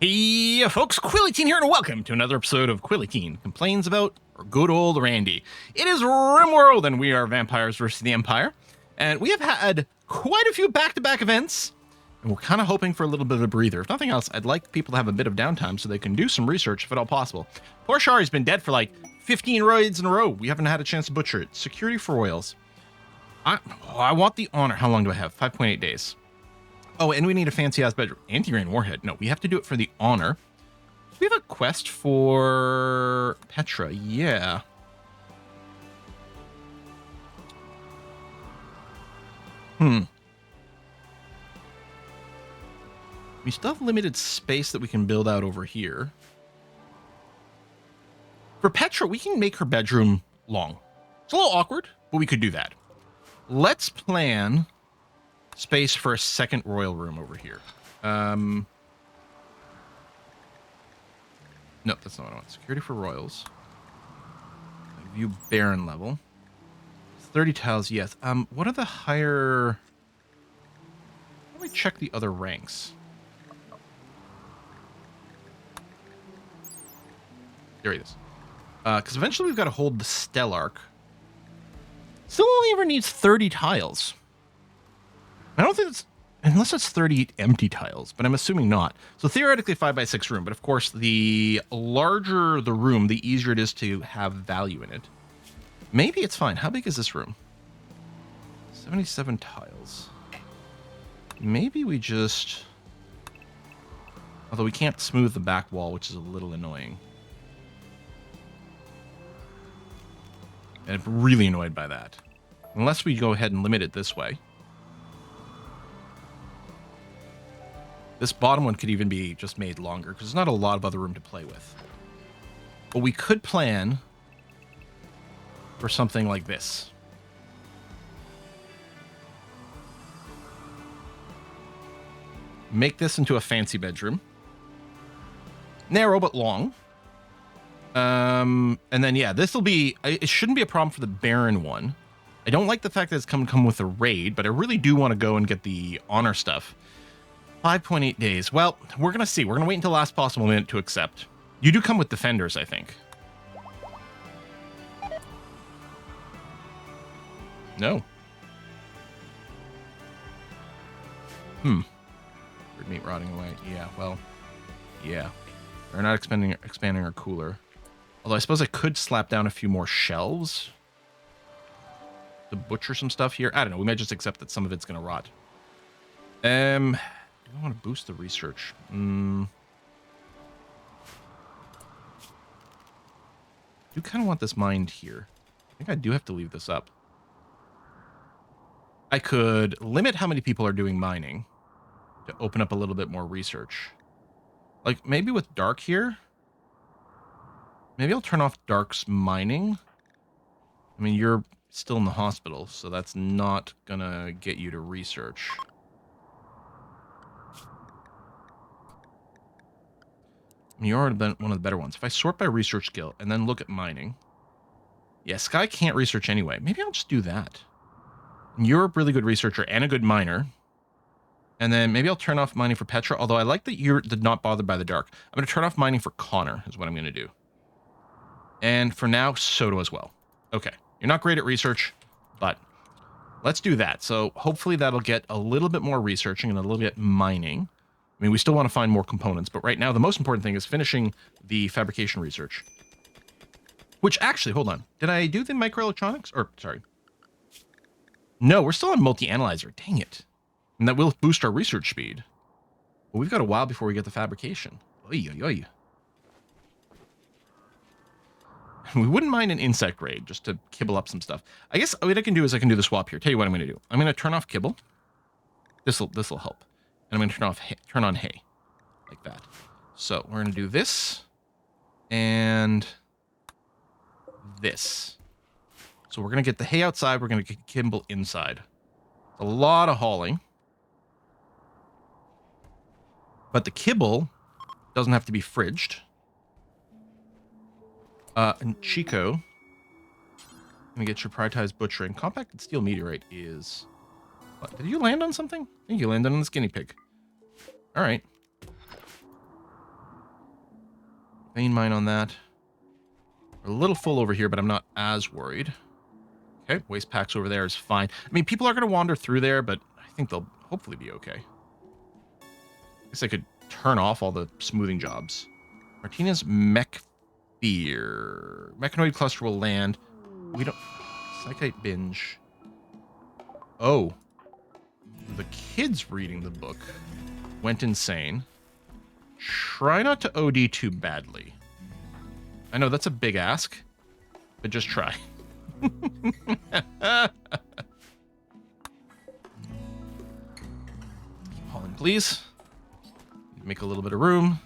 Hey folks, Quillyteen here and welcome to another episode of Quillyteen Complains About Good Old Randy. It is RIMWORLD and we are Vampires versus the Empire. And we have had quite a few back-to-back events. And we're kind of hoping for a little bit of a breather. If nothing else, I'd like people to have a bit of downtime so they can do some research if at all possible. Poor Shari's been dead for like 15 raids in a row. We haven't had a chance to butcher it. Security for royals. I want the honor. How long do I have? 5.8 days. Oh, and we need a fancy-ass bedroom. Anti-grain warhead. No, we have to do it for the honor. Do we have a quest for Petra? Yeah. We still have limited space that we can build out over here. For Petra, we can make her bedroom long. It's a little awkward, but we could do that. Let's plan space for a second royal room over here. No, that's not what I want. Security for royals. View Baron level. 30 tiles, yes. What are the higher... Let me check the other ranks. There it is. Because eventually we've got to hold the Stellarch. Still only ever needs 30 tiles. I don't think it's... Unless it's 30 empty tiles, but I'm assuming not. So theoretically 5x6 room, but of course the larger the room, the easier it is to have value in it. Maybe it's fine. How big is this room? 77 tiles. Maybe we just... Although we can't smooth the back wall, which is a little annoying. And I'm really annoyed by that. Unless we go ahead and limit it this way. This bottom one could even be just made longer, because there's not a lot of other room to play with. But we could plan for something like this. Make this into a fancy bedroom. Narrow, but long. And then, yeah, this will be... It shouldn't be a problem for the Baron one. I don't like the fact that it's come with a raid, but I really do want to go and get the honor stuff. 5.8 days. Well, we're going to see. We're going to wait until the last possible minute to accept. You do come with defenders, I think. No. Red meat rotting away. Yeah, well, yeah. They're not expanding our cooler. Although I suppose I could slap down a few more shelves to butcher some stuff here. I don't know. We might just accept that some of it's going to rot. Do I want to boost the research? Do kind of want this mined here. I think I do have to leave this up. I could limit how many people are doing mining to open up a little bit more research. Like maybe with Dark here. Maybe I'll turn off Dark's mining. I mean, you're still in the hospital, so that's not gonna get you to research. I mean, you're one of the better ones. If I sort by research skill and then look at mining. Yeah, Sky can't research anyway. Maybe I'll just do that. You're a really good researcher and a good miner. And then maybe I'll turn off mining for Petra, although I like that you're not bothered by the dark. I'm going to turn off mining for Connor, is what I'm going to do. And for now, Soto as well. Okay, you're not great at research, but let's do that. So hopefully that'll get a little bit more researching and a little bit mining. I mean, we still want to find more components, but right now the most important thing is finishing the fabrication research. Which actually, hold on. Did I do the microelectronics? Or, sorry. No, we're still on multi-analyzer. Dang it. And that will boost our research speed. But we've got a while before we get the fabrication. Oy, oy, oy. We wouldn't mind an insect raid just to kibble up some stuff. I guess what I can do is I can do the swap here. Tell you what I'm going to do. I'm going to turn off kibble. This'll help. And I'm going to turn on hay. Like that. So we're going to do this. And this. So we're going to get the hay outside. We're going to get kibble inside. A lot of hauling. But the kibble doesn't have to be fridged. And Chico, let me get your prioritized butchering. Compacted steel meteorite is... What, did you land on something? I think you landed on this guinea pig. All right. Vein mine on that. We're a little full over here, but I'm not as worried. Okay, waste packs over there is fine. I mean, people are going to wander through there, but I think they'll hopefully be okay. I guess I could turn off all the smoothing jobs. Martinez mech fear. Mechanoid cluster will land. We don't... Psychite binge. Oh. The kids reading the book went insane. Try not to OD too badly. I know that's a big ask, but just try. Hauling, please. Make a little bit of room.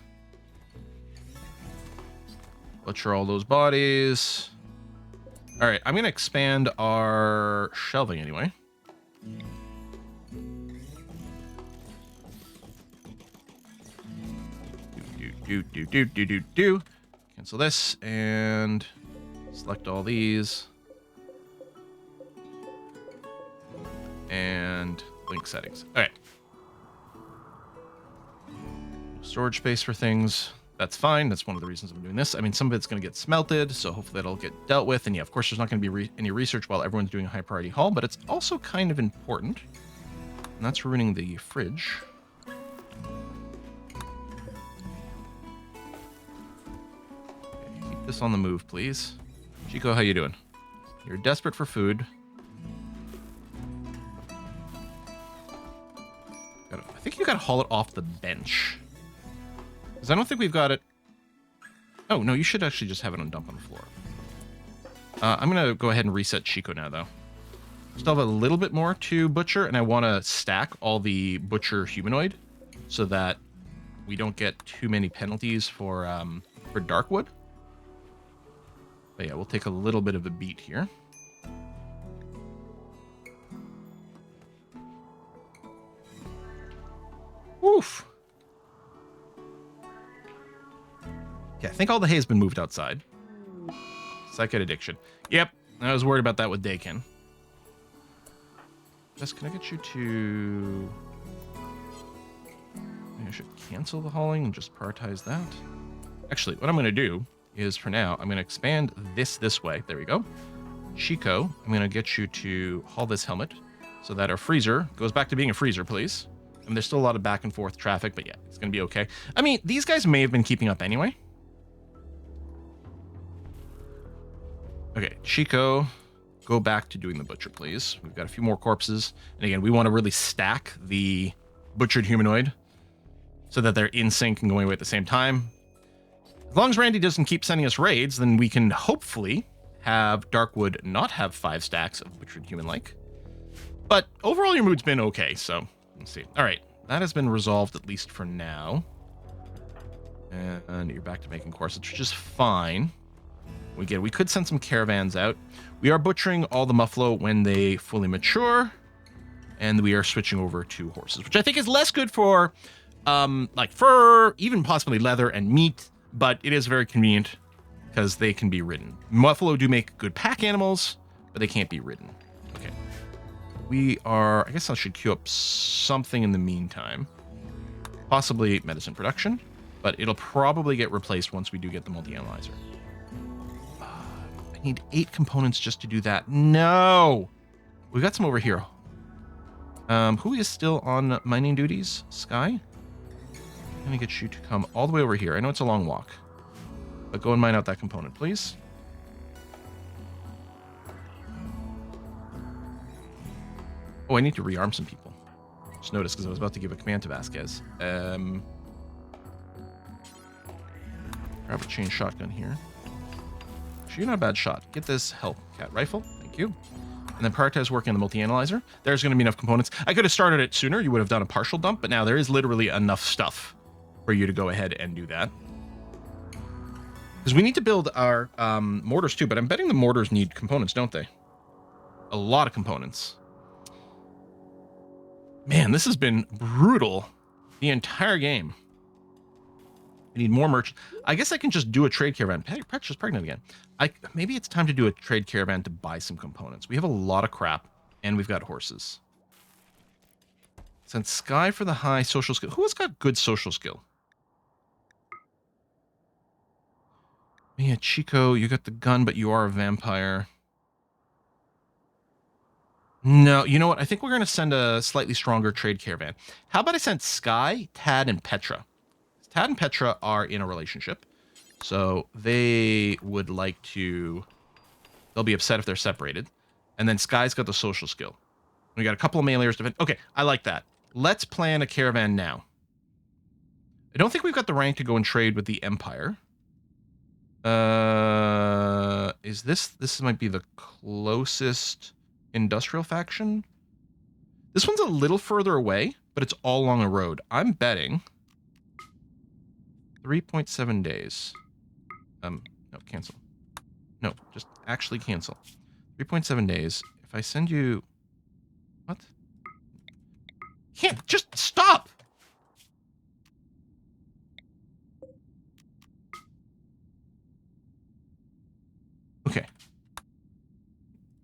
Butcher all those bodies. All right, I'm going to expand our shelving anyway. Do. Cancel this and select all these. And link settings. All right. Storage space for things. That's fine. That's one of the reasons I'm doing this. I mean, some of it's going to get smelted, so hopefully that'll get dealt with. And yeah, of course, there's not going to be any research while everyone's doing a high priority haul, but it's also kind of important. And that's ruining the fridge. Keep this on the move, please. Chico, how you doing? You're desperate for food. I think you got to haul it off the bench. Because I don't think we've got it... Oh, no, you should actually just have it on dump on the floor. I'm going to go ahead and reset Chico now, though. Still have a little bit more to butcher, and I want to stack all the butcher humanoid so that we don't get too many penalties for Darkwood. But yeah, we'll take a little bit of a beat here. Woof. Yeah, I think all the hay's been moved outside. Psychite addiction. Yep, I was worried about that with Dakin. Just, can I get you to... Maybe I should cancel the hauling and just prioritize that. Actually, what I'm going to do is, for now, I'm going to expand this way. There we go. Chico, I'm going to get you to haul this helmet so that our freezer goes back to being a freezer, please. I mean, there's still a lot of back and forth traffic, but yeah, it's going to be okay. I mean, these guys may have been keeping up anyway. Okay, Chico, go back to doing the butcher, please. We've got a few more corpses. And again, we want to really stack the butchered humanoid so that they're in sync and going away at the same time. As long as Randy doesn't keep sending us raids, then we can hopefully have Darkwood not have 5 stacks of butchered human-like. But overall, your mood's been okay, so let's see. All right, that has been resolved, at least for now. And you're back to making corsets, which is fine. Again, we could send some caravans out. We are butchering all the muffalo when they fully mature, and we are switching over to horses, which I think is less good for like fur, even possibly leather and meat, but it is very convenient because they can be ridden. Muffalo do make good pack animals, but they can't be ridden. Okay. We are, I guess I should queue up something in the meantime. Possibly medicine production, but it'll probably get replaced once we do get the multi-analyzer. I need 8 components just to do that. No! We've got some over here. Who is still on mining duties? Sky? I'm going to get you to come all the way over here. I know it's a long walk, but go and mine out that component, please. Oh, I need to rearm some people. Just noticed because I was about to give a command to Vasquez. Grab a chain shotgun here. You're not a bad shot. Get this Hellcat rifle. Thank you. And then prioritize working on the multi-analyzer. There's going to be enough components. I could have started it sooner. You would have done a partial dump, but now there is literally enough stuff for you to go ahead and do that. Because we need to build our mortars too, but I'm betting the mortars need components, don't they? A lot of components. Man, this has been brutal the entire game. I need more merch. I guess I can just do a trade caravan. Petra's pregnant again. Maybe it's time to do a trade caravan to buy some components. We have a lot of crap, and we've got horses. Send Sky for the high social skill. Who has got good social skill? Yeah, Chico, you got the gun, but you are a vampire. No, you know what? I think we're going to send a slightly stronger trade caravan. How about I send Sky, Tad, and Petra? Tad and Petra are in a relationship. So they would like to... They'll be upset if they're separated. And then Sky's got the social skill. We got a couple of meleeers to... Okay, I like that. Let's plan a caravan now. I don't think we've got the rank to go and trade with the Empire. Is this... This might be the closest industrial faction. This one's a little further away, but it's all along a road. I'm betting 3.7 days. No, cancel. No, just actually cancel. 3.7 days. If I send you... What? Can't... Just stop! Okay.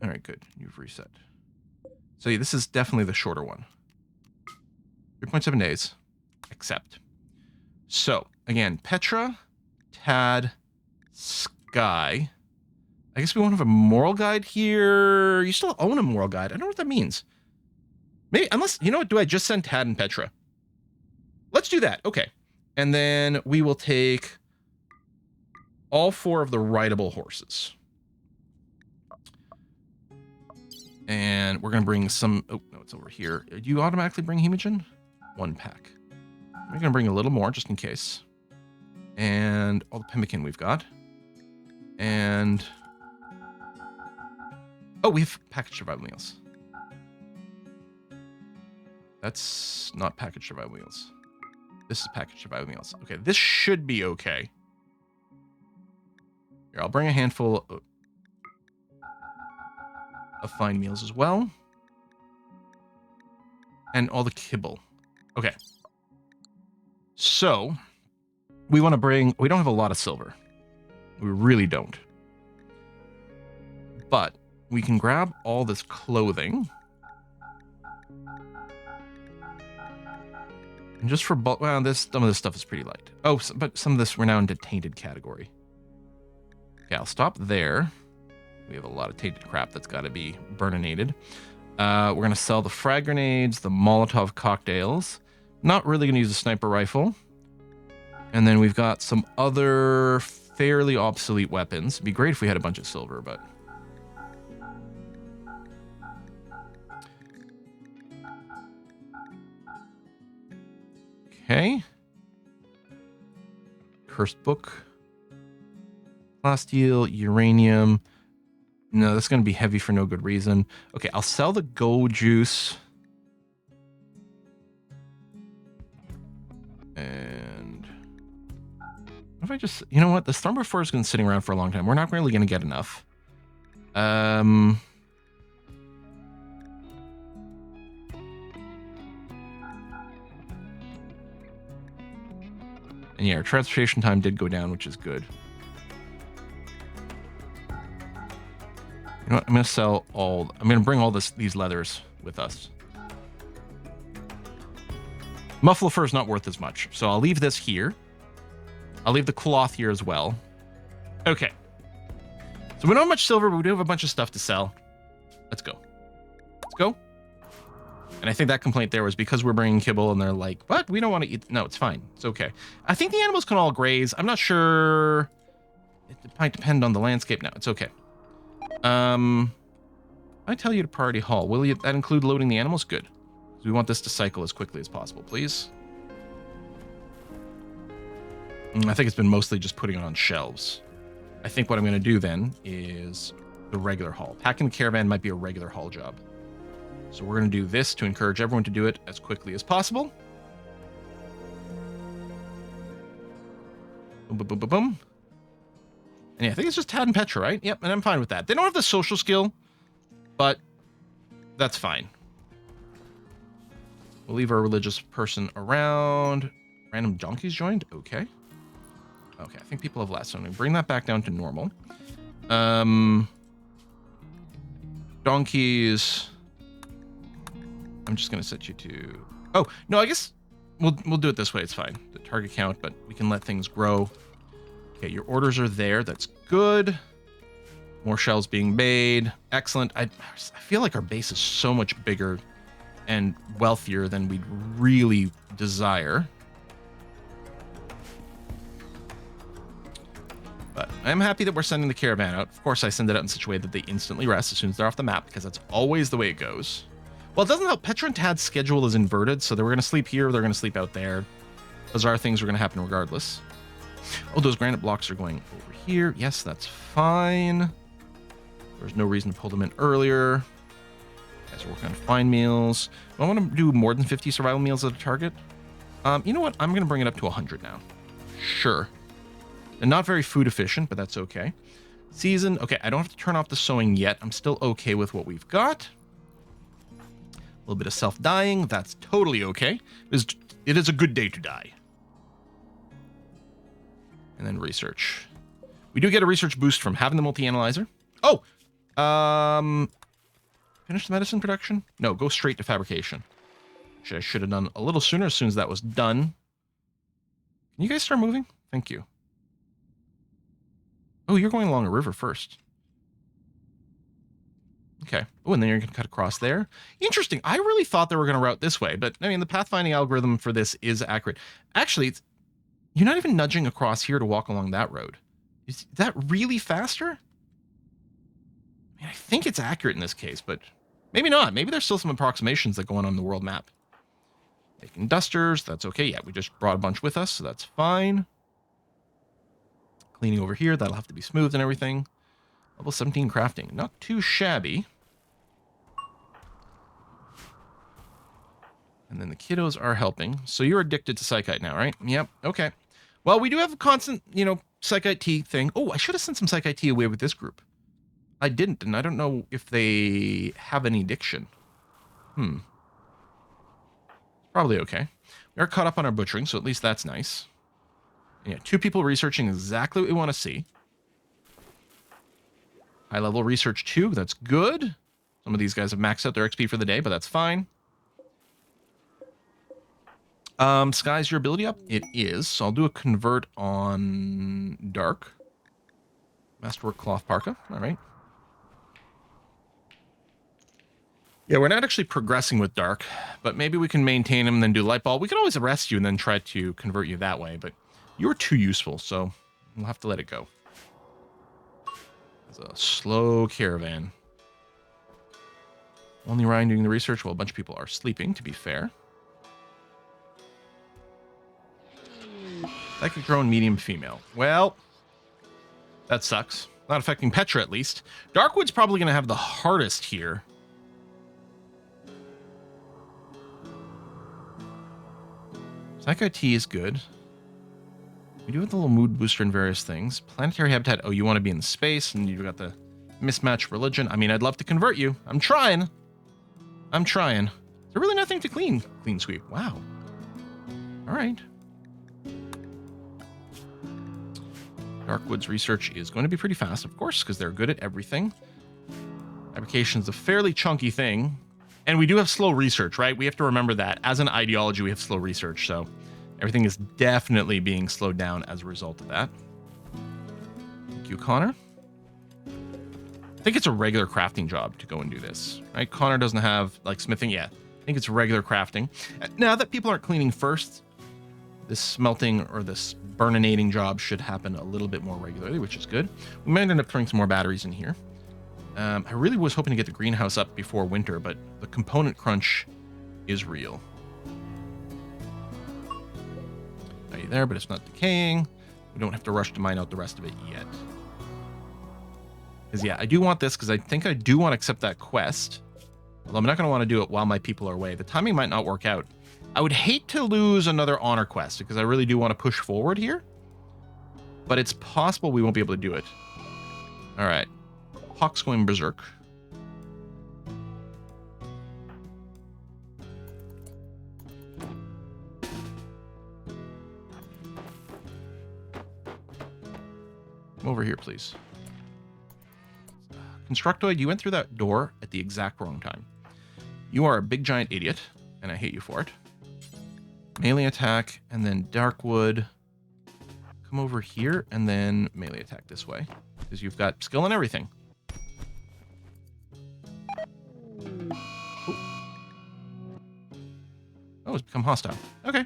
All right, good. You've reset. So yeah, this is definitely the shorter one. 3.7 days. Accept. So, again, Petra, Tad, Sky. I guess we won't have a moral guide here. You still own a moral guide. I don't know what that means. Maybe, unless, you know what, do I just send Tad and Petra? Let's do that. Okay. And then we will take all 4 of the rideable horses. And we're going to bring some... Oh, no, it's over here. Do you automatically bring Hemogen? 1 pack. We're going to bring a little more, just in case. And all the pemmican we've got. And... Oh, we have packaged survival meals. That's not packaged survival meals. This is packaged survival meals. Okay, this should be okay. Here, I'll bring a handful of fine meals as well. And all the kibble. Okay. So, we want to bring... We don't have a lot of silver. We really don't. But we can grab all this clothing. And just for... Well, some of this stuff is pretty light. Oh, but some of this, we're now into tainted category. Okay, I'll stop there. We have a lot of tainted crap that's got to be burninated. We're going to sell the frag grenades, the Molotov cocktails. Not really going to use a sniper rifle. And then we've got some other fairly obsolete weapons. It'd be great if we had a bunch of silver, but... Okay. Cursed book. Plasteel, uranium. No, that's going to be heavy for no good reason. Okay, I'll sell the go juice. And... What if I just... You know what? The Stormbreath Forest has been sitting around for a long time. We're not really going to get enough. And yeah, our transportation time did go down, which is good. You know what? I'm going to sell all... I'm going to bring all these leathers with us. Muffler fur is not worth as much, so I'll leave this here. I'll leave the cloth here as well. Okay. So we don't have much silver, but we do have a bunch of stuff to sell. Let's go. Let's go. And I think that complaint there was because we're bringing kibble, and they're like, what? We don't want to eat... No, it's fine. It's okay. I think the animals can all graze. I'm not sure... It might depend on the landscape. No, it's okay. I tell you to priority haul. Will that include loading the animals? Good. We want this to cycle as quickly as possible, please. I think it's been mostly just putting it on shelves. I think what I'm going to do then is the regular haul. Packing the caravan might be a regular haul job. So we're going to do this to encourage everyone to do it as quickly as possible. Boom, boom, boom, boom, boom. And yeah, I think it's just Tad and Petra, right? Yep, and I'm fine with that. They don't have the social skill, but that's fine. We'll leave our religious person around. Random donkeys joined? Okay. Okay, I think people have left, so I'm going to bring that back down to normal. Donkeys. I'm just going to set you to... Oh, no, I guess we'll do it this way. It's fine. The target count, but we can let things grow. Okay, your orders are there. That's good. More shells being made. Excellent. I feel like our base is so much bigger and wealthier than we'd really desire. But I'm happy that we're sending the caravan out. Of course, I send it out in such a way that they instantly rest as soon as they're off the map, because that's always the way it goes. Well, it doesn't help. Petra and Tad's schedule is inverted, so they were going to sleep here, they're going to sleep out there. Those are things are going to happen regardless. Oh, those granite blocks are going over here. Yes, that's fine. There's no reason to pull them in earlier. Guys are working on fine meals. Do I want to do more than 50 survival meals at a target? You know what? I'm going to bring it up to 100 now. Sure. And not very food efficient, but that's okay. Season. Okay, I don't have to turn off the sowing yet. I'm still okay with what we've got. A little bit of self-dying. That's totally okay. It is a good day to die. And then research. We do get a research boost from having the multi-analyzer. Oh! Finish the medicine production? No, go straight to fabrication. Which I should have done a little sooner as soon as that was done. Can you guys start moving? Thank you. Oh, you're going along a river first. Okay. Oh, and then you're going to cut across there. Interesting. I really thought they were going to route this way, but I mean, the pathfinding algorithm for this is accurate. Actually, you're not even nudging across here to walk along that road. Is that really faster? I mean, I think it's accurate in this case, but maybe not. Maybe there's still some approximations that go on the world map. Making dusters. That's okay. Yeah, we just brought a bunch with us, so that's fine. Cleaning over here, that'll have to be smoothed and everything. Level 17 crafting, not too shabby. And then the kiddos are helping. So you're addicted to Psychite now, right? Yep, okay. Well, we do have a constant, Psychite tea thing. Oh, I should have sent some Psychite tea away with this group. I didn't, and I don't know if they have any addiction. Probably okay. We are caught up on our butchering, so at least that's nice. Yeah, 2 people researching exactly what we want to see. High level research 2, that's good. Some of these guys have maxed out their XP for the day, but that's fine. Sky's your ability up? It is. So I'll do a convert on dark. Masterwork cloth parka. All right. Yeah, we're not actually progressing with dark, but maybe we can maintain him and then do light bulb. We can always arrest you and then try to convert you that way, but you're too useful, so we'll have to let it go. It's a slow caravan. Only Ryan doing the research while a bunch of people are sleeping, to be fair. Psychic drone, medium female. Well, that sucks. Not affecting Petra, at least. Darkwood's probably going to have the hardest here. Psycho T is good. We do have the little mood booster and various things. Planetary habitat. Oh, you want to be in space, and you've got the mismatched religion. I mean, I'd love to convert you. I'm trying. I'm trying. There's really nothing to clean. Clean sweep. Wow. All right. Darkwood's research is going to be pretty fast, of course, because they're good at everything. Fabrication's a fairly chunky thing. And we do have slow research, right? We have to remember that. As an ideology, we have slow research, so everything is definitely being slowed down as a result of that. Thank you, Connor. I think it's a regular crafting job to go and do this, right? Connor doesn't have, like, smithing yet. I think it's regular crafting. Now that people aren't cleaning first, this smelting or this burninating job should happen a little bit more regularly, which is good. We might end up throwing some more batteries in here. I really was hoping to get the greenhouse up before winter, but the component crunch is real. Are you there? But it's not decaying. We don't have to rush to mine out the rest of it yet. Because, yeah, I do want this because I think I do want to accept that quest. Although I'm not going to want to do it while my people are away. The timing might not work out. I would hate to lose another honor quest because I really do want to push forward here. But it's possible we won't be able to do it. All right. Hawk's going berserk. Come over here, please. Constructoid, you went through that door at the exact wrong time. You are a big giant idiot, and I hate you for it. Melee attack, and then Darkwood. come over here and then melee attack this way. Because you've got skill and everything. Oh, it's become hostile. Okay.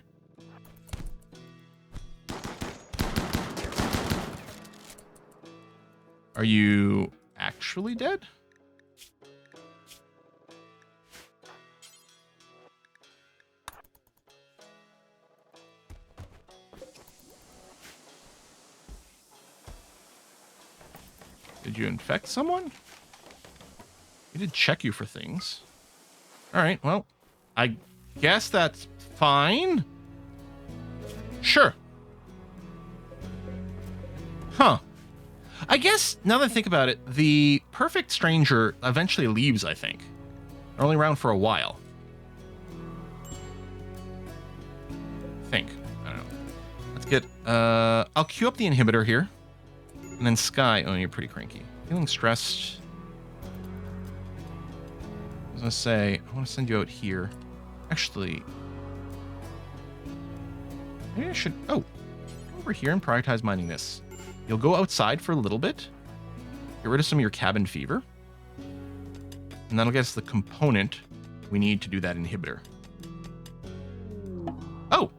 Are you actually dead? Did you infect someone? We did check you for things. All right, well, I guess that's fine. Sure. Huh. I guess, now that I think about it, the perfect stranger eventually leaves, I think. They're only around for a while. I think. I don't know. Let's get, I'll queue up the inhibitor here. And then Sky, oh, you're pretty cranky. Feeling stressed. I was gonna say, I want to send you out here. Actually, maybe I should, oh, over here and prioritize mining this. You'll go outside for a little bit. Get rid of some of your cabin fever. And that'll get us the component we need to do that inhibitor. Oh,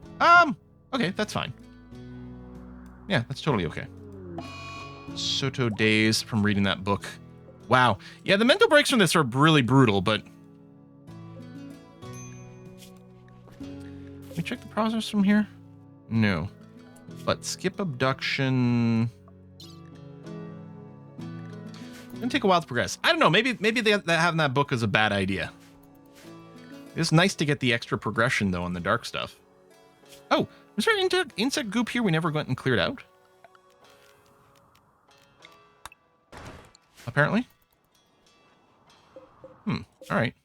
okay, that's fine. Yeah, that's totally okay. Soto days from reading that book. Wow. Yeah, the mental breaks from this are really brutal, but... Can we check the process from here? No. But skip abduction... It's gonna take a while to progress. I don't know, maybe having that book is a bad idea. It's nice to get the extra progression, though, on the dark stuff. Oh, was there an insect goop here we never went and cleared out? Apparently. All right.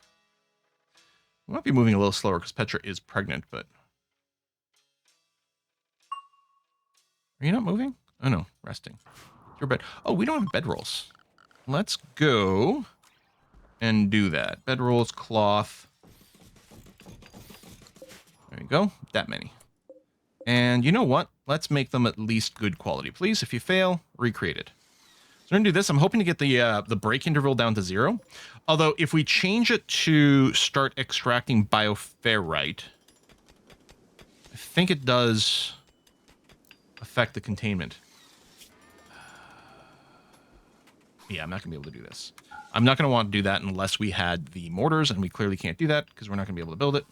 We might be moving a little slower because Petra is pregnant, but... Are you not moving? Oh, no. Resting. Your bed. Oh, we don't have bedrolls. Let's go and do that. Bedrolls, cloth. There you go. That many. And you know what? Let's make them at least good quality, please. If you fail, recreate it. So we're going to do this. I'm hoping to get the break interval down to 0. Although, if we change it to start extracting bioferrite, I think it does affect the containment. Yeah, I'm not going to be able to do this. I'm not going to want to do that unless we had the mortars, and we clearly can't do that because we're not going to be able to build it.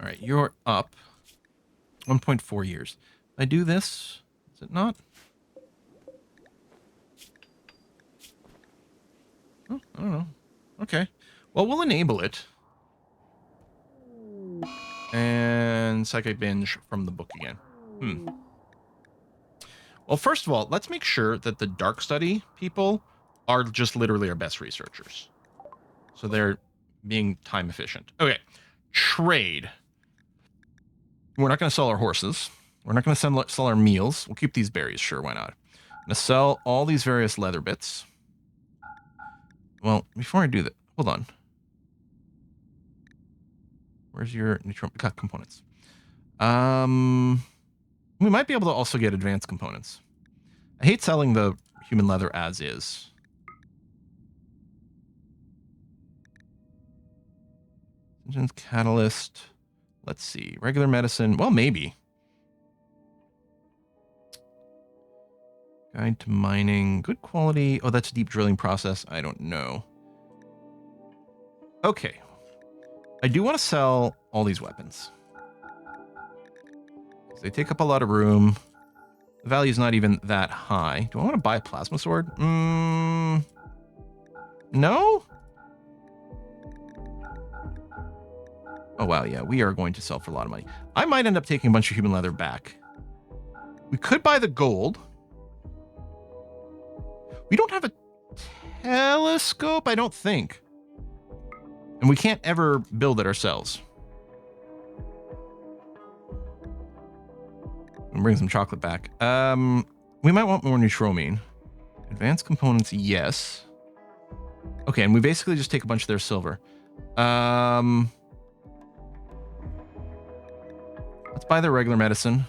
All right, you're up 1.4 years. I do this? Is it not? Oh, I don't know. Okay. Well, we'll enable it. And Psychic Binge from the book again. Well, first of all, let's make sure that the Dark Study people are just literally our best researchers. So they're being time efficient. Okay. Trade. We're not going to sell our horses. We're not going to sell our meals. We'll keep these berries. Sure, why not? I'm going to sell all these various leather bits. Well, before I do that, hold on. Where's your neutral components? We might be able to also get advanced components. I hate selling the human leather as is. Engines, catalyst. Let's see. Regular medicine. Well, maybe. Guide to mining. Good quality. Oh, that's a deep drilling process. I don't know. Okay. I do want to sell all these weapons. They take up a lot of room. The value's not even that high. Do I want to buy a plasma sword? No? Oh, wow, yeah. We are going to sell for a lot of money. I might end up taking a bunch of human leather back. We could buy the gold. We don't have a telescope, I don't think. And we can't ever build it ourselves. And bring some chocolate back. We might want more neutromine. Advanced components, yes. Okay, and we basically just take a bunch of their silver. Let's buy their regular medicine.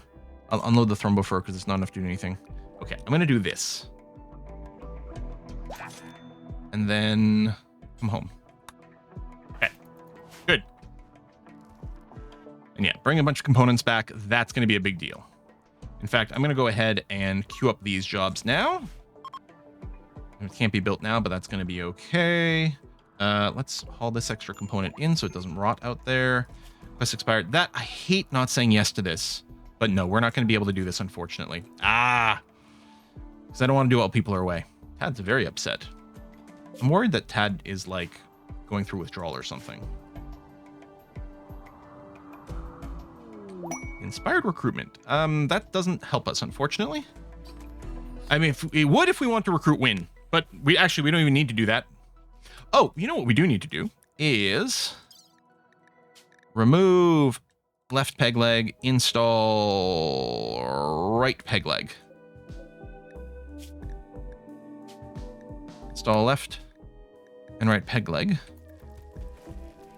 I'll unload the thrombo fur because it's not enough to do anything. Okay, I'm going to do this. And then come home. Okay, good. And yeah, bring a bunch of components back. That's going to be a big deal. In fact, I'm going to go ahead and queue up these jobs now. It can't be built now, but that's going to be okay. Let's haul this extra component in so it doesn't rot out there. Quest expired. That, I hate not saying yes to this. But no, we're not going to be able to do this, unfortunately. Because I don't want to do it while people are away. Tad's very upset. I'm worried that Tad is, like, going through withdrawal or something. Inspired recruitment. That doesn't help us, unfortunately. I mean, it would if we want to recruit win. But we don't even need to do that. Oh, you know what we do need to do is remove left peg leg, install right peg leg. Install left and right peg leg.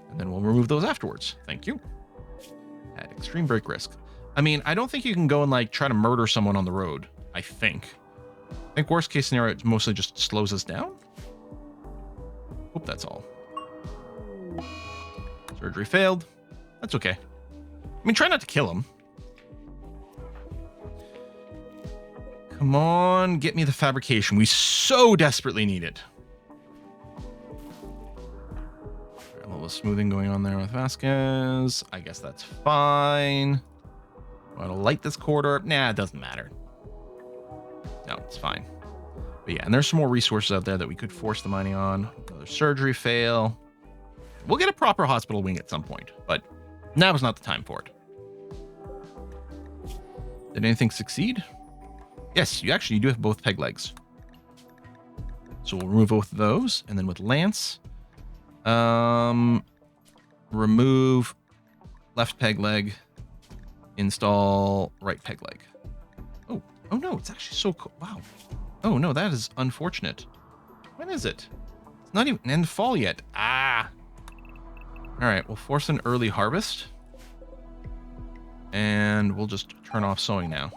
And then we'll remove those afterwards. Thank you. At extreme break risk. I mean, I don't think you can go and like try to murder someone on the road. I think worst case scenario, it mostly just slows us down. Hope that's all. Surgery failed. That's okay. I mean, try not to kill him. Come on, get me the fabrication. We so desperately need it. A little smoothing going on there with Vasquez. I guess that's fine. Want to light this corridor? Nah, it doesn't matter. No, it's fine. But yeah, and there's some more resources out there that we could force the mining on. Another surgery fail. We'll get a proper hospital wing at some point, but now is not the time for it. Did anything succeed? Yes, you do have both peg legs. So we'll remove both of those, and then with Lance, remove left peg leg, install right peg leg. Oh no, it's actually so cool. Wow. Oh no, that is unfortunate. When is it? It's not even end fall yet. All right, we'll force an early harvest. And we'll just turn off sowing now.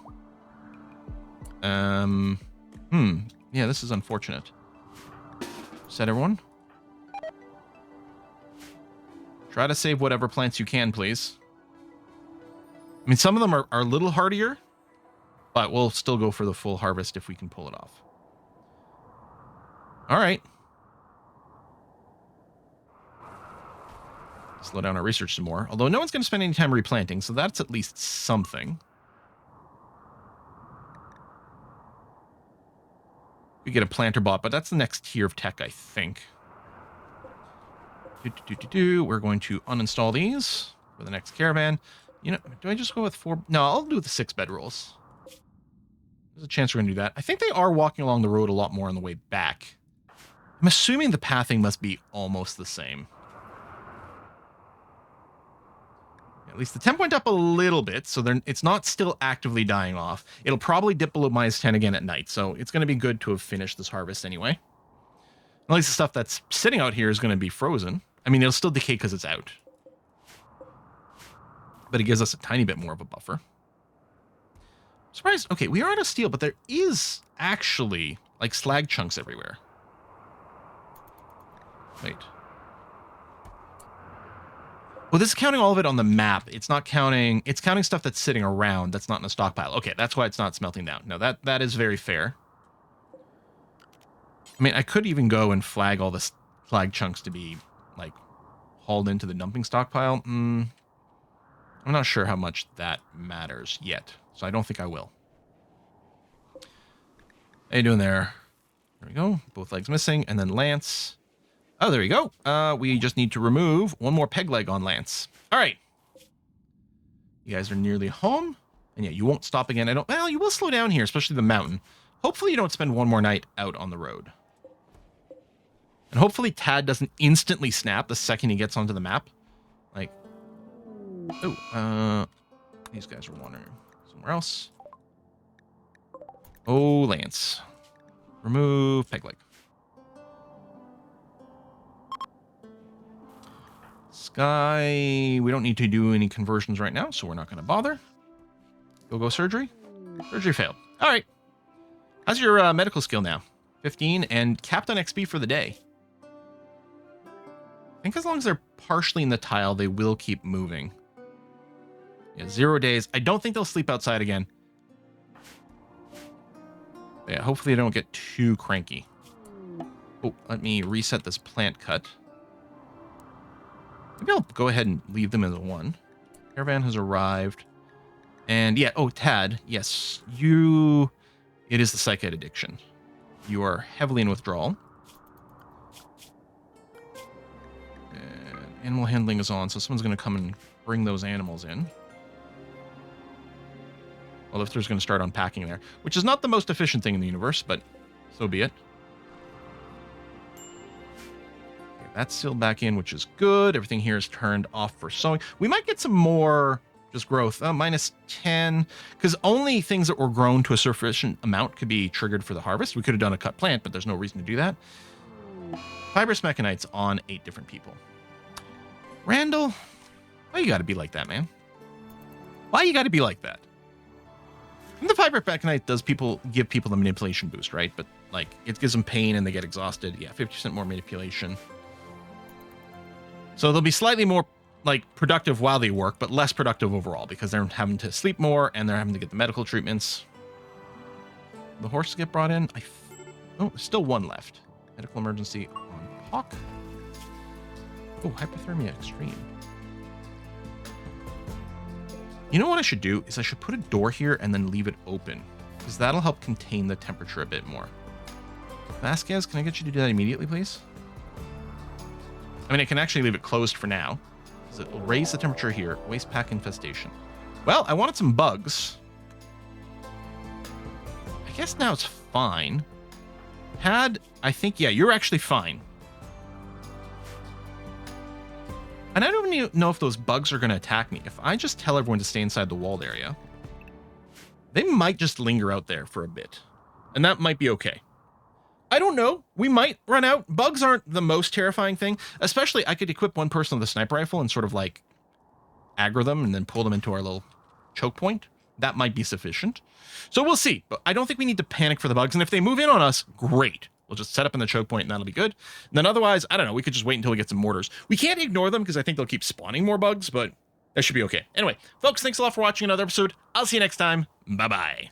Yeah, this is unfortunate. Set everyone. Try to save whatever plants you can, please. I mean, some of them are a little hardier, but we'll still go for the full harvest if we can pull it off. All right. Slow down our research some more. Although no one's going to spend any time replanting, so that's at least something. We get a planter bot, but that's the next tier of tech, I think. We're going to uninstall these for the next caravan. You know, do I just go with 4? No, I'll do the 6 bedrolls. There's a chance we're going to do that. I think they are walking along the road a lot more on the way back. I'm assuming the pathing must be almost the same. At least the temp went up a little bit, so it's not still actively dying off. It'll probably dip below -10 again at night, so it's going to be good to have finished this harvest anyway. At least the stuff that's sitting out here is going to be frozen. I mean, it'll still decay because it's out. But it gives us a tiny bit more of a buffer. Surprised. Okay, we are out of steel, but there is actually, like, slag chunks everywhere. Wait. Well, this is counting all of it on the map. It's not counting... It's counting stuff that's sitting around that's not in a stockpile. Okay, that's why it's not smelting down. No, that is very fair. I mean, I could even go and flag all the slag chunks to be, like, hauled into the dumping stockpile. I'm not sure how much that matters yet, so I don't think I will. How you doing there? There we go. Both legs missing, and then Lance... Oh, there we go. We just need to remove one more peg leg on Lance. All right. You guys are nearly home. And yeah, you won't stop again. Well, you will slow down here, especially the mountain. Hopefully you don't spend one more night out on the road. And hopefully Tad doesn't instantly snap the second he gets onto the map. Like, oh, these guys are wandering somewhere else. Oh, Lance. Remove peg leg. Sky, we don't need to do any conversions right now, so we're not going to bother. Go surgery? Surgery failed. All right. How's your medical skill now? 15 and capped on XP for the day. I think as long as they're partially in the tile, they will keep moving. Yeah, 0 days. I don't think they'll sleep outside again. Yeah, hopefully they don't get too cranky. Oh, let me reset this plant cut. Maybe I'll go ahead and leave them as a 1. Caravan has arrived. And yeah, oh, Tad, yes, it is the psychite addiction. You are heavily in withdrawal. And animal handling is on, so someone's going to come and bring those animals in. Well, Lifter's going to start unpacking there, which is not the most efficient thing in the universe, but so be it. Okay, that's sealed back in, which is good. Everything here is turned off for sowing. We might get some more just growth. Minus 10, because only things that were grown to a sufficient amount could be triggered for the harvest. We could have done a cut plant, but there's no reason to do that. Fibrous mechanites on 8 different people. Randall, why you got to be like that, man? Why you got to be like that? And the fibrous mechanite does give people the manipulation boost, right? But like it gives them pain and they get exhausted. Yeah, 50% more manipulation. So they'll be slightly more like productive while they work, but less productive overall because they're having to sleep more and they're having to get the medical treatments. The horses get brought in. Oh, there's still 1 left. Medical emergency on Hawk. Oh, hypothermia extreme. You know what I should do is I should put a door here and then leave it open because that'll help contain the temperature a bit more. Vasquez, can I get you to do that immediately, please? I mean, I can actually leave it closed for now. It will raise the temperature here. Waste pack infestation. Well, I wanted some bugs. I guess now it's fine. Had, I think, yeah, you're actually fine. And I don't even know if those bugs are going to attack me. If I just tell everyone to stay inside the walled area, they might just linger out there for a bit. And that might be okay. I don't know. We might run out. Bugs aren't the most terrifying thing. Especially, I could equip one person with a sniper rifle and sort of like aggro them and then pull them into our little choke point. That might be sufficient. So we'll see. But I don't think we need to panic for the bugs. And if they move in on us, great. We'll just set up in the choke point and that'll be good. And then otherwise, I don't know. We could just wait until we get some mortars. We can't ignore them because I think they'll keep spawning more bugs, but that should be okay. Anyway, folks, thanks a lot for watching another episode. I'll see you next time. Bye-bye.